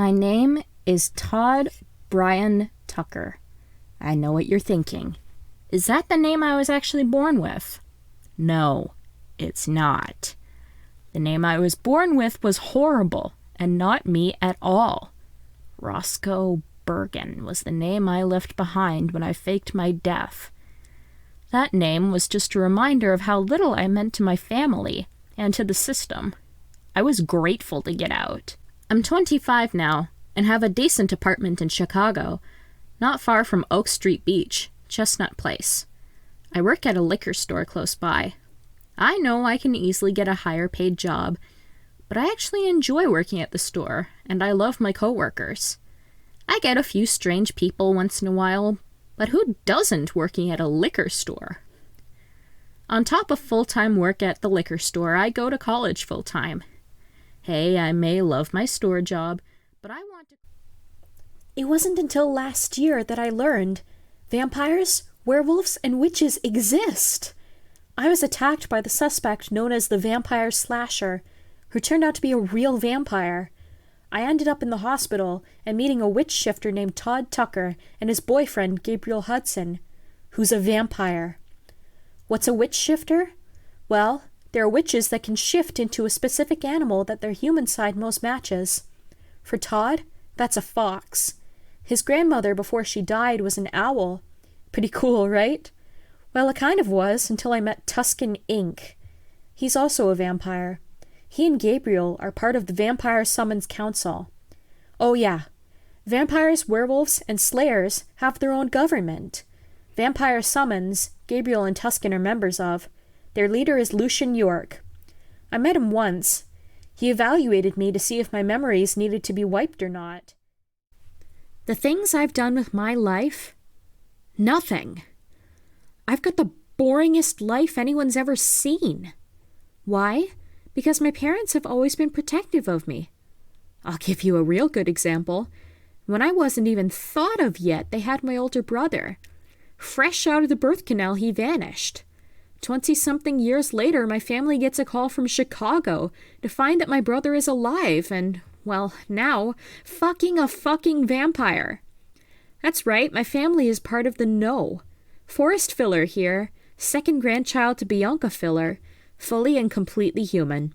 My name is Todd Brian Tucker. I know what you're thinking. Is that the name I was actually born with? No, it's not. The name I was born with was horrible and not me at all. Roscoe Bergen was the name I left behind when I faked my death. That name was just a reminder of how little I meant to my family and to the system. I was grateful to get out. I'm 25 now and have a decent apartment in Chicago, not far from Oak Street Beach, Chestnut Place. I work at a liquor store close by. I know I can easily get a higher paid job, but I actually enjoy working at the store, and I love my coworkers. I get a few strange people once in a while, but who doesn't working at a liquor store? On top of full-time work at the liquor store, I go to college full-time. Hey, I may love my store job, but I want to... It wasn't until last year that I learned vampires, werewolves, and witches exist. I was attacked by the suspect known as the Vampire Slasher, who turned out to be a real vampire. I ended up in the hospital and meeting a witch shifter named Todd Tucker and his boyfriend Gabriel Hudson, who's a vampire. What's a witch shifter? Well, there are witches that can shift into a specific animal that their human side most matches. For Todd, that's a fox. His grandmother before she died was an owl. Pretty cool, right? Well, it kind of was until I met Tuscan Inc. He's also a vampire. He and Gabriel are part of the Vampire Summons Council. Oh yeah, vampires, werewolves, and slayers have their own government. Vampire Summons, Gabriel and Tuscan are members of. Their leader is Lucian York. I met him once. He evaluated me to see if my memories needed to be wiped or not. The things I've done with my life? Nothing. I've got the boringest life anyone's ever seen. Why? Because my parents have always been protective of me. I'll give you a real good example. When I wasn't even thought of yet, they had my older brother. Fresh out of the birth canal, he vanished. 20-something years later, my family gets a call from Chicago to find that my brother is alive and, well, now, fucking a fucking vampire. That's right, my family is part of the No. Forrest Filler here, second grandchild to Bianca Filler, fully and completely human.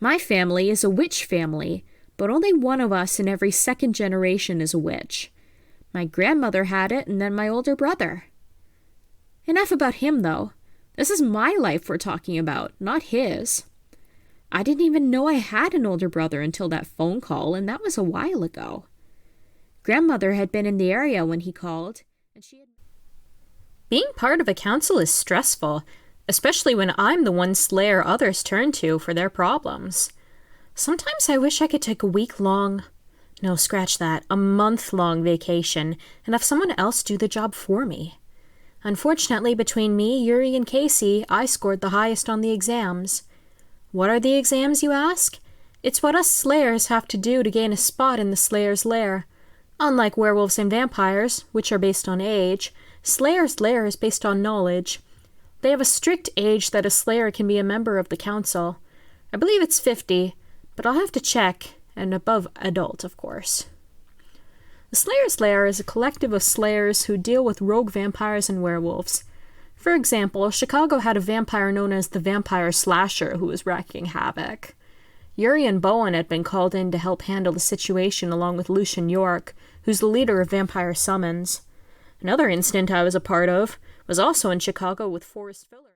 My family is a witch family, but only one of us in every second generation is a witch. My grandmother had it, and then my older brother. Enough about him, though. This is my life we're talking about, not his. I didn't even know I had an older brother until that phone call, and that was a while ago. Grandmother had been in the area when he called, and she had... Being part of a council is stressful, especially when I'm the one slayer others turn to for their problems. Sometimes I wish I could take a month-long vacation and have someone else do the job for me. Unfortunately, between me, Yuri, and Casey, I scored the highest on the exams. What are the exams, you ask? It's what us slayers have to do to gain a spot in the Slayer's Lair. Unlike werewolves and vampires, which are based on age, Slayer's Lair is based on knowledge. They have a strict age that a slayer can be a member of the council. I believe it's 50, but I'll have to check, and above adult, of course. The Slayer's Lair is a collective of slayers who deal with rogue vampires and werewolves. For example, Chicago had a vampire known as the Vampire Slasher who was wreaking havoc. Yuri and Bowen had been called in to help handle the situation along with Lucian York, who's the leader of Vampire Summons. Another incident I was a part of was also in Chicago with Forrest Filler.